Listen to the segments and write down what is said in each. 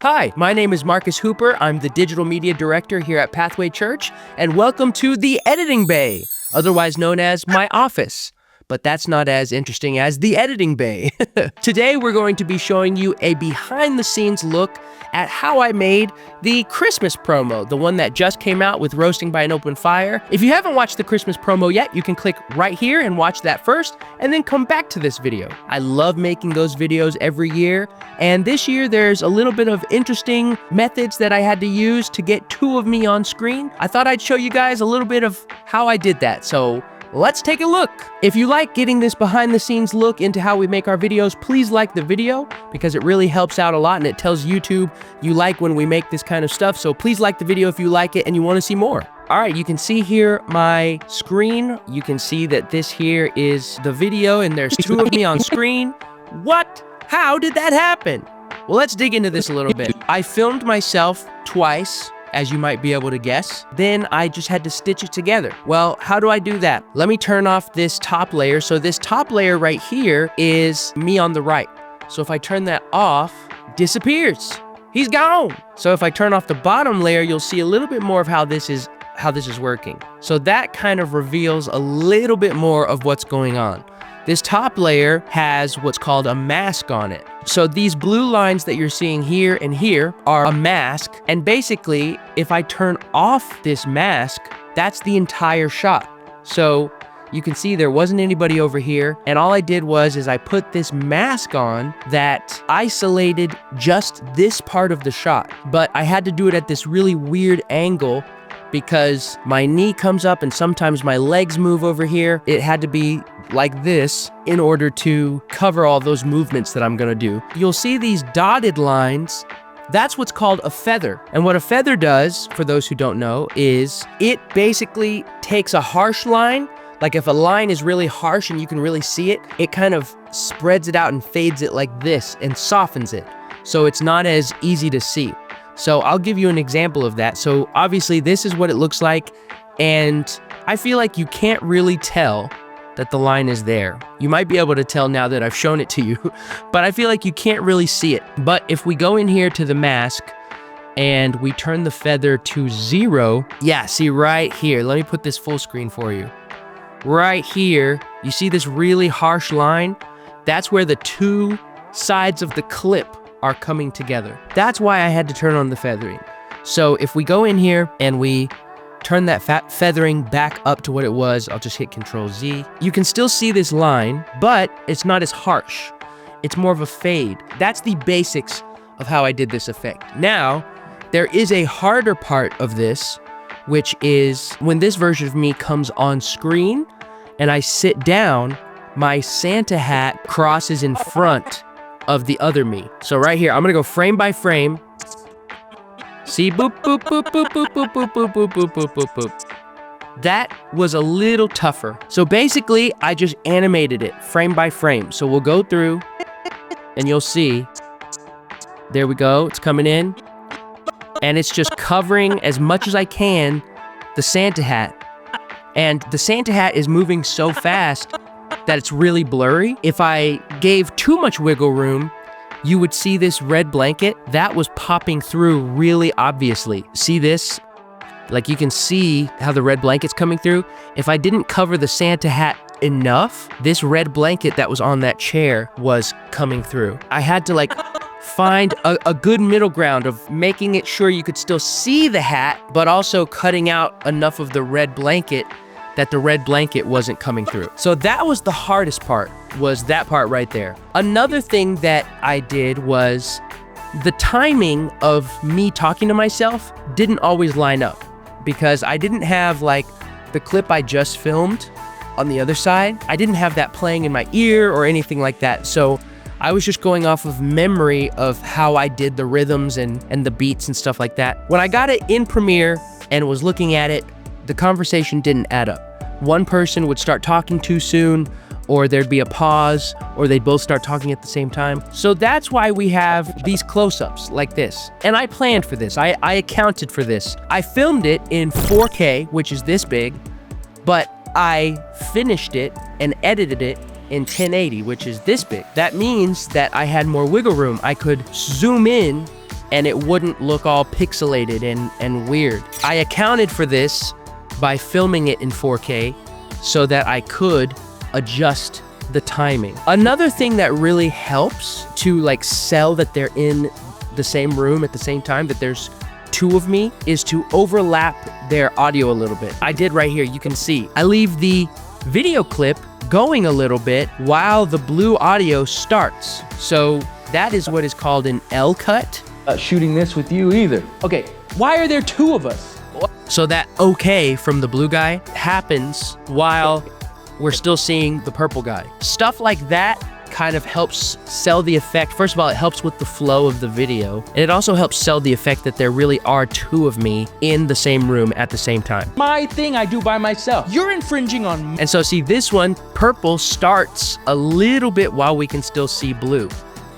Hi, my name is Marcus Hooper. I'm the Digital Media Director here at Pathway Church, and welcome to the Editing Bay, otherwise known as my office. But that's not as interesting as the Editing Bay. Today, we're going to be showing you a behind-the-scenes look at how I made the Christmas promo, the one that just came out with Roasting by an Open Fire. If you haven't watched the Christmas promo yet, you can click right here and watch that first, and then come back to this video. I love making those videos every year, and this year there's a little bit of interesting methods that I had to use to get two of me on screen. I thought I'd show you guys a little bit of how I did that, so let's take a look. If you like getting this behind the scenes look into how we make our videos, please like the video because it really helps out a lot and it tells YouTube you like when we make this kind of stuff. So please like the video if you like it and you want to see more. All right, you can see here my screen. You can see that this here is the video and there's two of me on screen. What? How did that happen? Well, let's dig into this a little bit. I filmed myself twice, as you might be able to guess. Then I just had to stitch it together. Well, how do I do that? Let me turn off this top layer. So this top layer right here is me on the right. So if I turn that off, disappears. He's gone. So if I turn off the bottom layer, you'll see a little bit more of how this is working. So that kind of reveals a little bit more of what's going on. This top layer has what's called a mask on it. So these blue lines that you're seeing here and here are a mask. And basically, if I turn off this mask, that's the entire shot. So you can see there wasn't anybody over here. And all I did is I put this mask on that isolated just this part of the shot. But I had to do it at this really weird angle because my knee comes up and sometimes my legs move over here. It had to be like this in order to cover all those movements that I'm gonna do. You'll see these dotted lines. That's what's called a feather. And what a feather does, for those who don't know, is it basically takes a harsh line. Like if a line is really harsh and you can really see it, it kind of spreads it out and fades it like this and softens it. So it's not as easy to see. So I'll give you an example of that. So obviously this is what it looks like. And I feel like you can't really tell that the line is there. You might be able to tell now that I've shown it to you, but I feel like you can't really see it. But if we go in here to the mask and we turn the feather to 0, yeah, see right here, let me put this full screen for you. Right here, you see this really harsh line? That's where the two sides of the clip are coming together. That's why I had to turn on the feathering. So if we go in here and we turn that feathering back up to what it was, I'll just hit Control Z. You can still see this line, but it's not as harsh. It's more of a fade. That's the basics of how I did this effect. Now, there is a harder part of this, which is when this version of me comes on screen and I sit down, my Santa hat crosses in front of the other me. So right here, I'm gonna go frame by frame. See, boop, boop, boop, boop, boop, boop, boop, boop, boop, boop, boop, boop, boop. That was a little tougher. So basically, I just animated it frame by frame. So we'll go through and you'll see, there we go, it's coming in. And it's just covering as much as I can the Santa hat. And the Santa hat is moving so fast that it's really blurry. If I gave too much wiggle room, you would see this red blanket that was popping through really obviously. See this? Like you can see how the red blanket's coming through. If I didn't cover the Santa hat enough, this red blanket that was on that chair was coming through. I had to like find a good middle ground of making it sure you could still see the hat, but also cutting out enough of the red blanket that the red blanket wasn't coming through. So that was the hardest part, was that part right there. Another thing that I did was the timing of me talking to myself didn't always line up because I didn't have like the clip I just filmed on the other side. I didn't have that playing in my ear or anything like that. So I was just going off of memory of how I did the rhythms and the beats and stuff like that. When I got it in Premiere and was looking at it, the conversation didn't add up. One person would start talking too soon, or there'd be a pause, or they'd both start talking at the same time. So that's why we have these close-ups like this. And I planned for this, I accounted for this. I filmed it in 4K, which is this big, but I finished it and edited it in 1080, which is this big. That means that I had more wiggle room. I could zoom in and it wouldn't look all pixelated and weird. I accounted for this by filming it in 4K so that I could adjust the timing. Another thing that really helps to like sell that they're in the same room at the same time, that there's two of me, is to overlap their audio a little bit. I did right here, you can see. I leave the video clip going a little bit while the blue audio starts. So that is what is called an L cut. Shooting this with you either. Okay, why are there two of us? So that okay from the blue guy happens while we're still seeing the purple guy. Stuff like that kind of helps sell the effect. First of all, it helps with the flow of the video, and it also helps sell the effect that there really are two of me in the same room at the same time. My thing I do by myself. You're infringing on. And so see, this one, purple, starts a little bit while we can still see blue.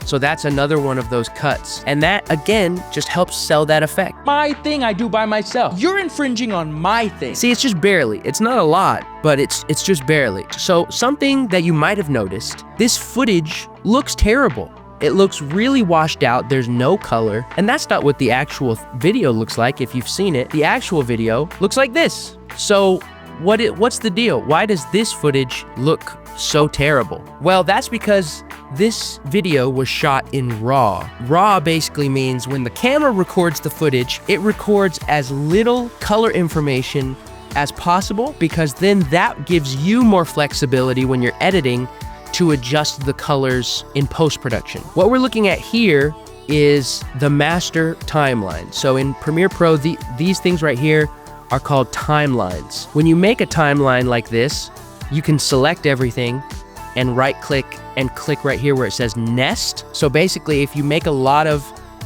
So that's another one of those cuts. And that, again, just helps sell that effect. My thing I do by myself. You're infringing on my thing. See, it's just barely. It's not a lot, but it's just barely. So something that you might have noticed, this footage looks terrible. It looks really washed out. There's no color. And that's not what the actual video looks like if you've seen it. The actual video looks like this. So what's the deal? Why does this footage look so terrible? Well, that's because this video was shot in RAW. RAW basically means when the camera records the footage, it records as little color information as possible, because then that gives you more flexibility when you're editing to adjust the colors in post-production. What we're looking at here is the master timeline. So in Premiere Pro, these things right here are called timelines. When you make a timeline like this, you can select everything and right-click and click right here where it says Nest. So basically, if you make a lot of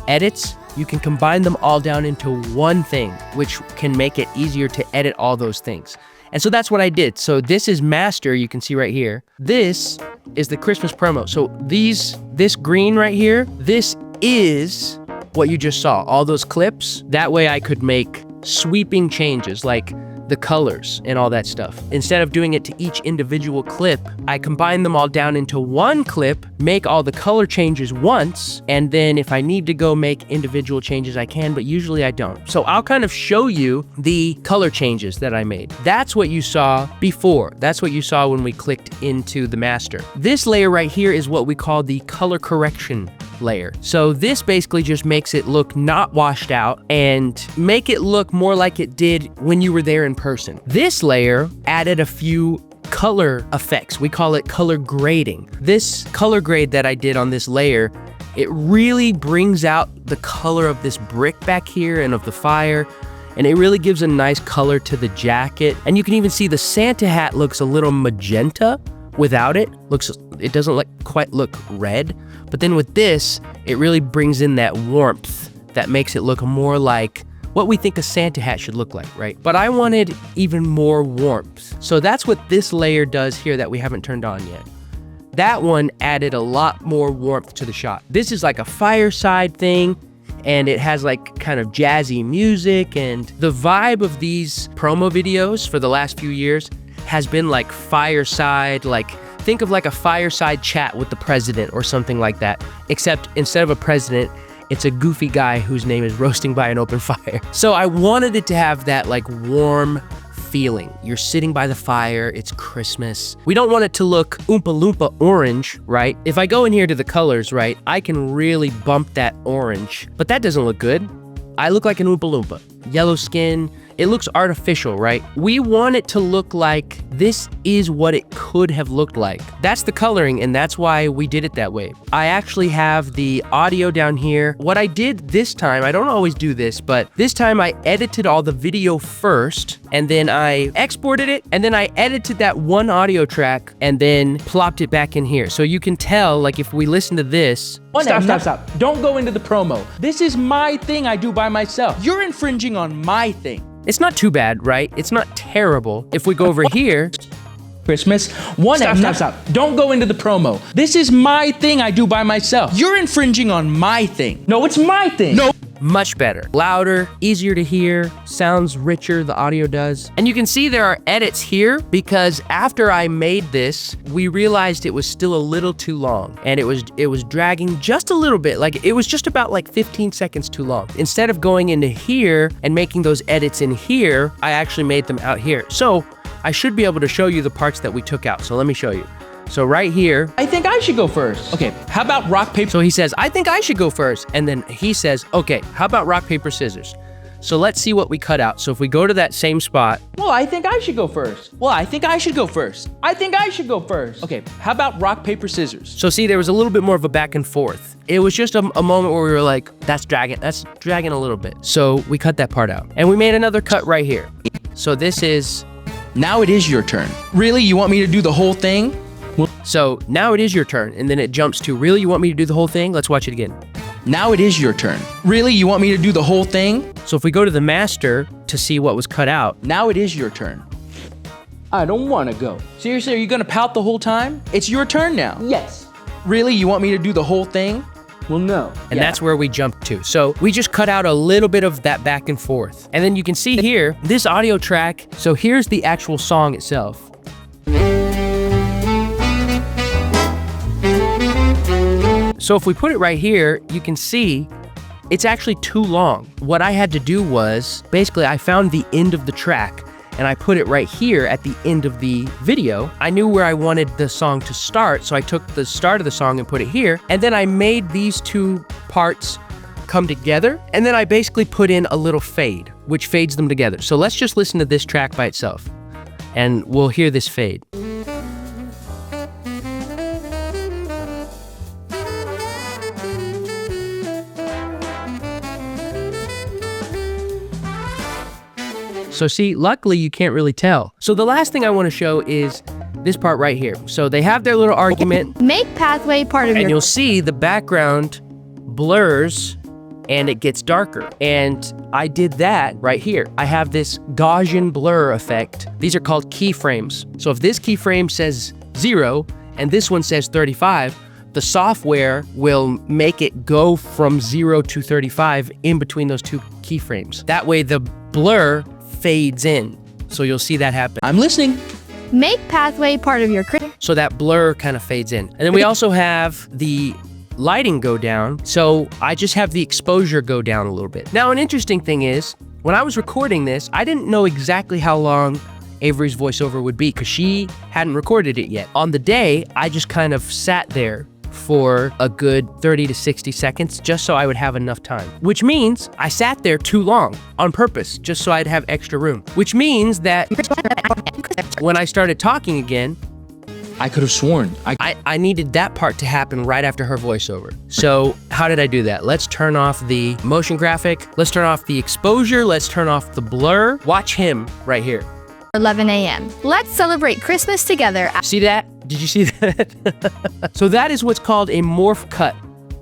edits, you can combine them all down into one thing, which can make it easier to edit all those things. And so that's what I did. So this is master, you can see right here. This is the Christmas promo. So this green right here, this is what you just saw, all those clips. That way I could make sweeping changes like the colors and all that stuff. Instead of doing it to each individual clip, I combine them all down into one clip, make all the color changes once, and then if I need to go make individual changes, I can, but usually I don't. So I'll kind of show you the color changes that I made. That's what you saw before. That's what you saw when we clicked into the master. This layer right here is what we call the color correction layer. So this basically just makes it look not washed out and make it look more like it did when you were there in person. This layer added a few color effects. We call it color grading. This color grade that I did on this layer, it really brings out the color of this brick back here and of the fire, and it really gives a nice color to the jacket. And you can even see the Santa hat looks a little magenta without it. It doesn't quite look red. But then with this, it really brings in that warmth that makes it look more like what we think a Santa hat should look like, right? But I wanted even more warmth. So that's what this layer does here that we haven't turned on yet. That one added a lot more warmth to the shot. This is like a fireside thing, and it has like kind of jazzy music, and the vibe of these promo videos for the last few years has been like fireside, like think of like a fireside chat with the president or something like that, except instead of a president, it's a goofy guy whose name is roasting by an open fire. So I wanted it to have that like warm feeling. You're sitting by the fire, it's Christmas. We don't want it to look Oompa Loompa orange, right? If I go in here to the colors, right, I can really bump that orange, but that doesn't look good. I look like an Oompa Loompa. Yellow skin, it looks artificial, right? We want it to look like this is what it could have looked like. That's the coloring, and that's why we did it that way. I actually have the audio down here. What I did this time, I don't always do this, but this time I edited all the video first, and then I exported it, and then I edited that one audio track, and then plopped it back in here. So you can tell, like if we listen to this. Stop. Don't go into the promo. This is my thing I do by myself. You're infringing on my thing. It's not too bad, right? It's not terrible. If we go over here. Christmas. Stop. Don't go into the promo. This is my thing I do by myself. You're infringing on my thing. No, it's my thing. No. much better. Louder, easier to hear, sounds richer, the audio does. And you can see there are edits here because after I made this, we realized it was still a little too long and it was dragging just a little bit. Like it was just about like 15 seconds too long. Instead of going into here and making those edits in here, I actually made them out here. So I should be able to show you the parts that we took out. So let me show you. So right here, I think I should go first. Okay, how about rock, paper? so he says, I think I should go first. And then he says, okay, how about rock, paper, scissors? So let's see what we cut out. So if we go to that same spot. Well, I think I should go first. Well, I think I should go first. I think I should go first. Okay, how about rock, paper, scissors? So see, there was a little bit more of a back and forth. It was just a moment where we were like, that's dragging a little bit. So we cut that part out. And we made another cut right here. So this is, Now it is your turn. Really, you want me to do the whole thing? so now it is your turn. And then it jumps to, really, you want me to do the whole thing? Let's watch it again. Now it is your turn. Really, you want me to do the whole thing? So if we go to the master to see what was cut out, Now it is your turn. I don't want to go. Seriously, are you gonna pout the whole time? It's your turn now. Yes. Really, you want me to do the whole thing? Well, no. and that's where we jumped to. So we just cut out a little bit of that back and forth. And then you can see here, this audio track, so here's the actual song itself. So if we put it right here, you can see it's actually too long. What I had to do was, basically I found the end of the track and I put it right here at the end of the video. I knew where I wanted the song to start, so I took the start of the song and put it here, and then I made these two parts come together, and then I basically put in a little fade, which fades them together. So let's just listen to this track by itself, and we'll hear this fade. So see, luckily you can't really tell. So the last thing I want to show is this part right here. So they have their little argument, Make Pathway part of and your you'll see the background blurs and it gets darker. And I did that right here. I have this Gaussian blur effect. These are called keyframes. So if this keyframe says 0 and this one says 35, the software will make it go from 0 to 35 in between those two keyframes. That way the blur fades in. So you'll see that happen. I'm listening. Make Pathway part of your So that blur kind of fades in. And then we also have the lighting go down. So I just have the exposure go down a little bit. Now, an interesting thing is, when I was recording this, I didn't know exactly how long Avery's voiceover would be because she hadn't recorded it yet. On the day, I just kind of sat there for a good 30 to 60 seconds just so I would have enough time. Which means I sat there too long on purpose just so I'd have extra room. Which means that when I started talking again, I could have sworn. I needed that part to happen right after her voiceover. So how did I do that? Let's turn off the motion graphic. Let's turn off the exposure. Let's turn off the blur. Watch him right here. 11 a.m. Let's celebrate Christmas together. See that? Did you see that? So that is what's called a morph cut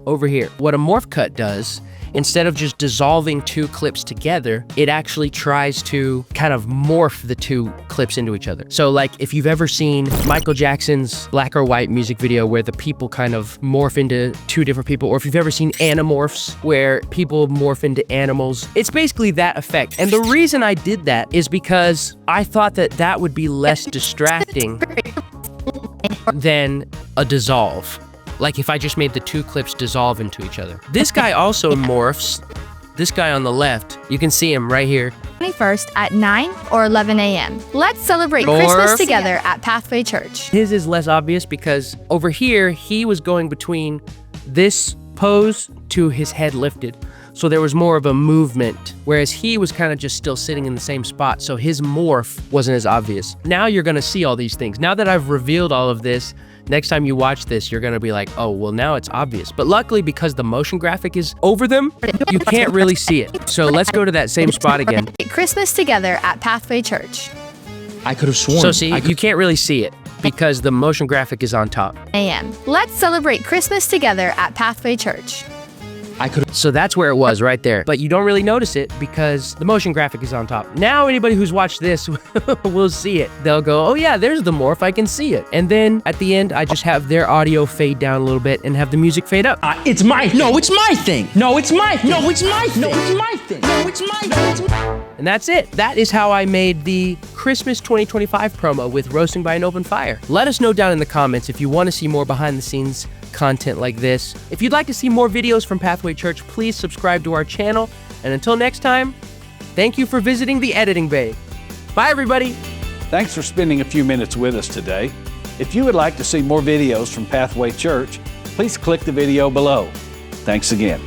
over here. What a morph cut does, instead of just dissolving two clips together, it actually tries to kind of morph the two clips into each other. So like if you've ever seen Michael Jackson's Black or White music video where the people kind of morph into two different people, or if you've ever seen Animorphs where people morph into animals, it's basically that effect. And the reason I did that is because I thought that that would be less distracting than a dissolve. Like if I just made the two clips dissolve into each other. This guy also morphs. This guy on the left, you can see him right here. 21st at 9 or 11 a.m. Let's celebrate Christmas together at Pathway Church. His is less obvious because over here, he was going between this pose to his head lifted. So there was more of a movement, whereas he was kind of just still sitting in the same spot. So his morph wasn't as obvious. Now you're gonna see all these things. Now that I've revealed all of this, next time you watch this, you're gonna be like, oh, well now it's obvious. But luckily, because the motion graphic is over them, you can't really see it. So let's go to that same spot again. Christmas together at Pathway Church. I could have sworn. So see, you can't really see it because the motion graphic is on top. a.m. Let's celebrate Christmas together at Pathway Church. So that's where it was right there. But you don't really notice it because the motion graphic is on top. Now anybody who's watched this will see it. They'll go, oh yeah, there's the morph, I can see it. And then at the end, I just have their audio fade down a little bit and have the music fade up. It's my thing. No, it's my thing. No, it's my thing. No, it's my thing. No, it's my thing. No, it's my thing. And that's it. That is how I made the Christmas 2025 promo with Roasting by an Open Fire. Let us know down in the comments if you want to see more behind the scenes content like this. If you'd like to see more videos from Pathway Church, please subscribe to our channel. And until next time, thank you for visiting the Editing Bay. Bye, everybody. Thanks for spending a few minutes with us today. If you would like to see more videos from Pathway Church, please click the video below. Thanks again.